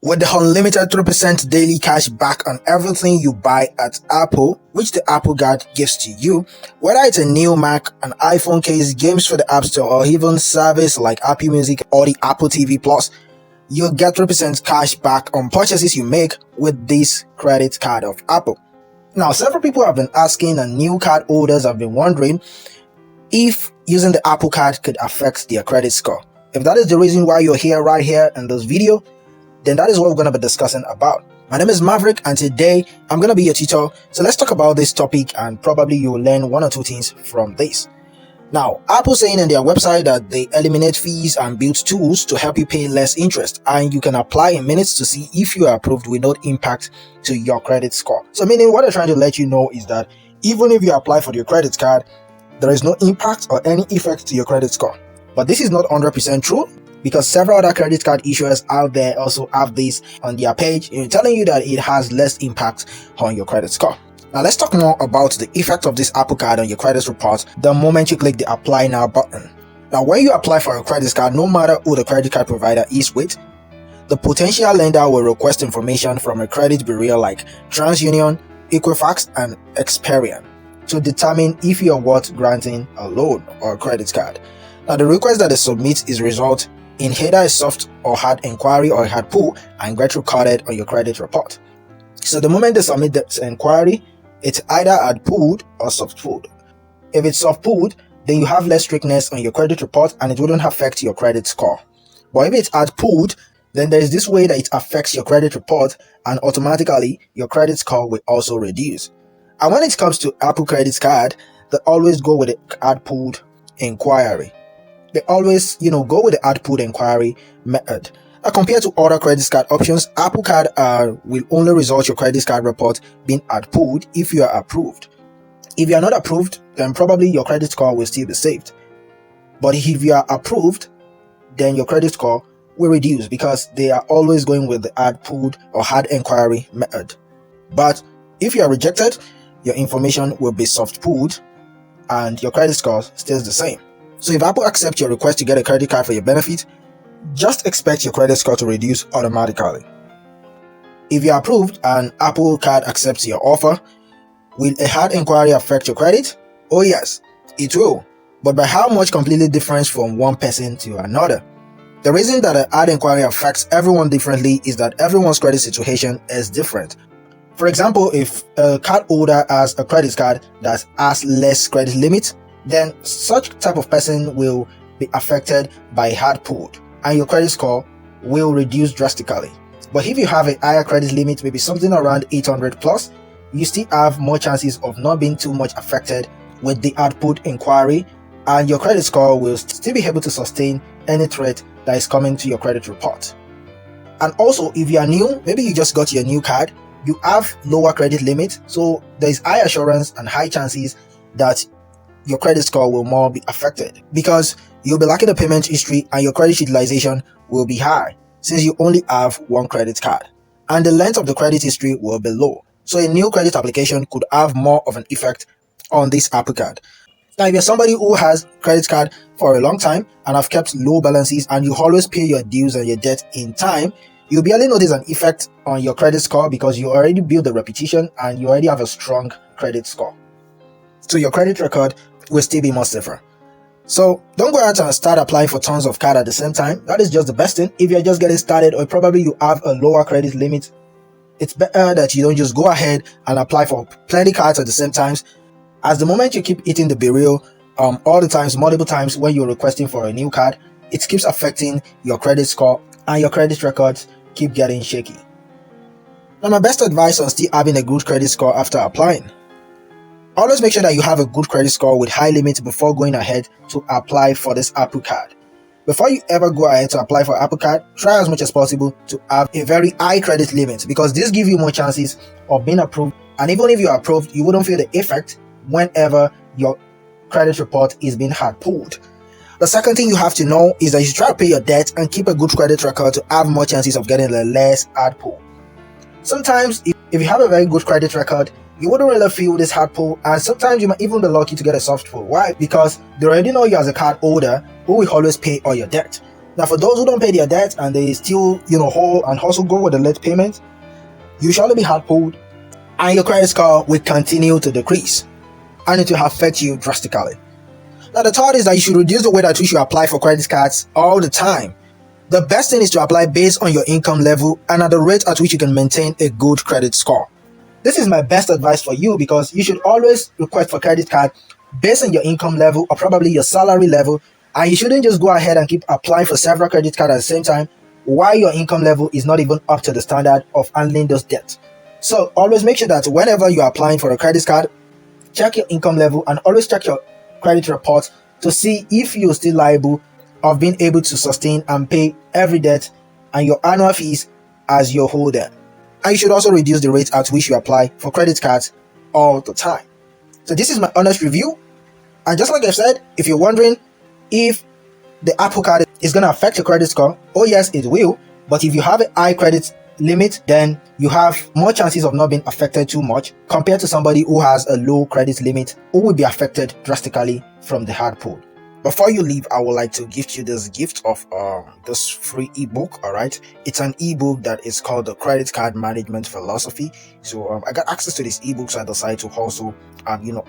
With the unlimited 3% daily cash back on everything you buy at Apple, which the Apple Card gives to you, whether it's a new Mac, an iPhone case, games for the App Store, or even service like Apple Music or the Apple TV Plus, you'll get 3% cash back on purchases you make with this credit card of Apple. Now, several people have been asking, and new card holders have been wondering if using the Apple Card could affect their credit score. If that is the reason why you're here right here in this video, then that is what we're going to be discussing about. My name is Maverick, and today I'm going to be your tutor. So let's talk about this topic, and probably you'll learn one or two things from this. Now, Apple saying in their website that they eliminate fees and build tools to help you pay less interest, and you can apply in minutes to see if you are approved with no impact to your credit score. So meaning what they're trying to let you know is that even if you apply for your credit card, there is no impact or any effect to your credit score. But this is not 100% true, because several other credit card issuers out there also have this on their page, telling you that it has less impact on your credit score. Now let's talk more about the effect of this Apple Card on your credit report the moment you click the Apply Now button. Now when you apply for a credit card, no matter who the credit card provider is with, the potential lender will request information from a credit bureau like TransUnion, Equifax, and Experian to determine if you are worth granting a loan or a credit card. Now the request that they submit is result in either a soft or hard inquiry or a hard pull and get recorded on your credit report. So the moment they submit this inquiry, it's either hard pulled or soft pulled. If it's soft pulled, then you have less strictness on your credit report and it wouldn't affect your credit score. But if it's hard pulled, then there is this way that it affects your credit report and automatically your credit score will also reduce. And when it comes to Apple credit card, they always go with the hard pulled inquiry. They always, go with the hard pulled inquiry method. Now, compared to other credit card options, Apple Card will only result your credit card report being hard pulled if you are approved. If you are not approved, then probably your credit score will still be saved. But if you are approved, then your credit score will reduce because they are always going with the hard pulled or hard inquiry method. But if you are rejected, your information will be soft pulled and your credit score stays the same. So if Apple accepts your request to get a credit card for your benefit, just expect your credit score to reduce automatically. If you are approved and Apple Card accepts your offer, will a hard inquiry affect your credit? Oh yes, it will, but by how much completely different from one person to another. The reason that a hard inquiry affects everyone differently is that everyone's credit situation is different. For example, if a card holder has a credit card that has less credit limit, then such type of person will be affected by hard pulled and your credit score will reduce drastically. But if you have a higher credit limit, maybe something around 800 plus, you still have more chances of not being too much affected with the hard pulled inquiry, and your credit score will still be able to sustain any threat that is coming to your credit report. And also, if you are new, maybe you just got your new card, you have lower credit limit, so there is high assurance and high chances that your credit score will more be affected because you'll be lacking the payment history and your credit utilization will be high since you only have one credit card, and the length of the credit history will be low. So a new credit application could have more of an effect on this Apple Card. Now, if you're somebody who has credit card for a long time and have kept low balances and you always pay your dues and your debt in time, you'll barely notice an effect on your credit score because you already built the reputation and you already have a strong credit score. So your credit record will still be more safer. So don't go out and start applying for tons of cards at the same time. That is just the best thing. If you're just getting started or probably you have a lower credit limit, it's better that you don't just go ahead and apply for plenty cards at the same time. As the moment you keep hitting the bureau all the times, multiple times when you're requesting for a new card, it keeps affecting your credit score and your credit records keep getting shaky. Now my best advice on still having a good credit score after applying. Always make sure that you have a good credit score with high limits before going ahead to apply for this Apple Card. Before you ever go ahead to apply for Apple Card, try as much as possible to have a very high credit limit because this gives you more chances of being approved, and even if you are approved, you wouldn't feel the effect whenever your credit report is being hard pulled. The second thing you have to know is that you should try to pay your debt and keep a good credit record to have more chances of getting a less hard pull. Sometimes if you have a very good credit record, you wouldn't really feel this hard pull, and sometimes you might even be lucky to get a soft pull. Why? Because they already know you as a card holder who will always pay all your debt. Now, for those who don't pay their debt and they still, haul and also go with the late payment, you shall be hard pulled and your credit score will continue to decrease and it will affect you drastically. Now, the third is that you should reduce the way that which you apply for credit cards all the time. The best thing is to apply based on your income level and at the rate at which you can maintain a good credit score. This is my best advice for you because you should always request for credit card based on your income level or probably your salary level, and you shouldn't just go ahead and keep applying for several credit cards at the same time while your income level is not even up to the standard of handling those debts. So always make sure that whenever you're applying for a credit card, check your income level and always check your credit report to see if you're still liable of being able to sustain and pay every debt and your annual fees as your holder. And you should also reduce the rate at which you apply for credit cards all the time. So this is my honest review. And just like I've said, if you're wondering if the Apple Card is going to affect your credit score, oh yes, it will. But if you have a high credit limit, then you have more chances of not being affected too much compared to somebody who has a low credit limit who will be affected drastically from the hard pull. Before you leave, I would like to gift you this gift of this free ebook. All right, it's an ebook that is called the Credit Card Management Philosophy. So I got access to this ebook, so I decided to also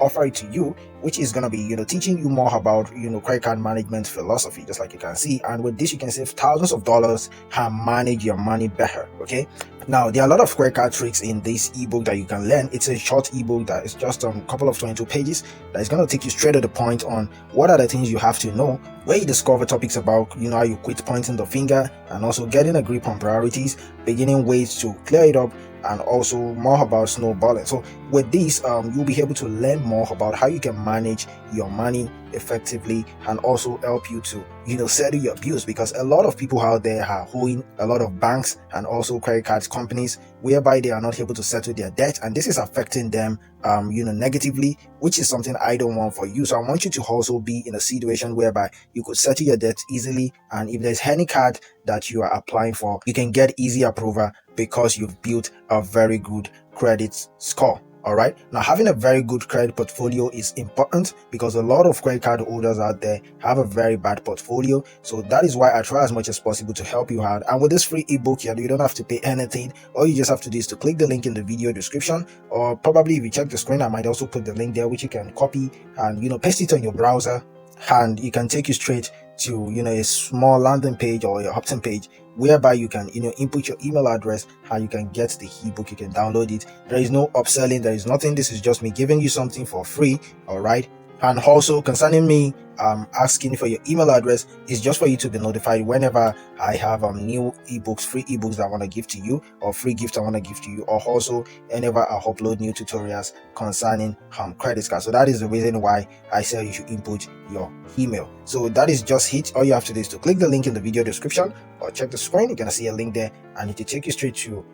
offer it to you, which is gonna be teaching you more about credit card management philosophy, just like you can see. And with this, you can save thousands of dollars and manage your money better. Okay. Now, there are a lot of credit card tricks in this ebook that you can learn. It's a short ebook that is just a couple of 22 pages that is going to take you straight to the point on what are the things you have to know, where you discover topics about how you quit pointing the finger and also getting a grip on priorities, beginning ways to clear it up, and also more about snowballing. So with this, you'll be able to learn more about how you can manage your money effectively and also help you to settle your bills, because a lot of people out there are owing a lot of banks and also credit cards companies whereby they are not able to settle their debt, and this is affecting them negatively, which is something I don't want for you. So I want you to also be in a situation whereby you could settle your debt easily, and if there's any card that you are applying for, you can get easy approval because you've built a very good credit score. All right, now having a very good credit portfolio is important because a lot of credit card holders out there have a very bad portfolio. So that is why I try as much as possible to help you out. And with this free ebook here, you don't have to pay anything. All you just have to do is to click the link in the video description, or probably if you check the screen, I might also put the link there, which you can copy and paste it on your browser, and it can take you straight to a small landing page or your opt-in page whereby you can input your email address and you can get the ebook. You can download it. There is no upselling, there is nothing. This is just me giving you something for free. All right. And also concerning me asking for your email address is just for you to be notified whenever I have new ebooks, free ebooks that I want to give to you, or free gifts I want to give to you, or also whenever I upload new tutorials concerning credit cards. So that is the reason why I say you should input your email. So that is just it. All you have to do is to click the link in the video description or check the screen. You're gonna see a link there and it will take you straight to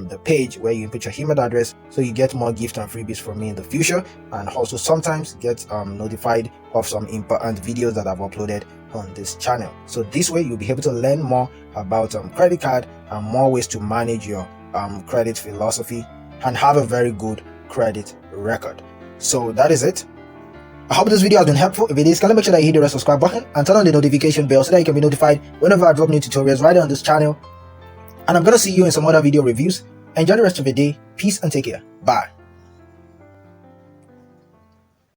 the page where you input your email address, so you get more gifts and freebies from me in the future, and also sometimes get notified of some important videos that I've uploaded on this channel. So this way you'll be able to learn more about credit card and more ways to manage your credit philosophy and have a very good credit record. So that is it. I hope this video has been helpful. If it is, kindly make sure that you hit the red subscribe button and turn on the notification bell so that you can be notified whenever I drop new tutorials right on this channel. And I'm gonna see you in some other video reviews. Enjoy the rest of your day. Peace and take care. Bye.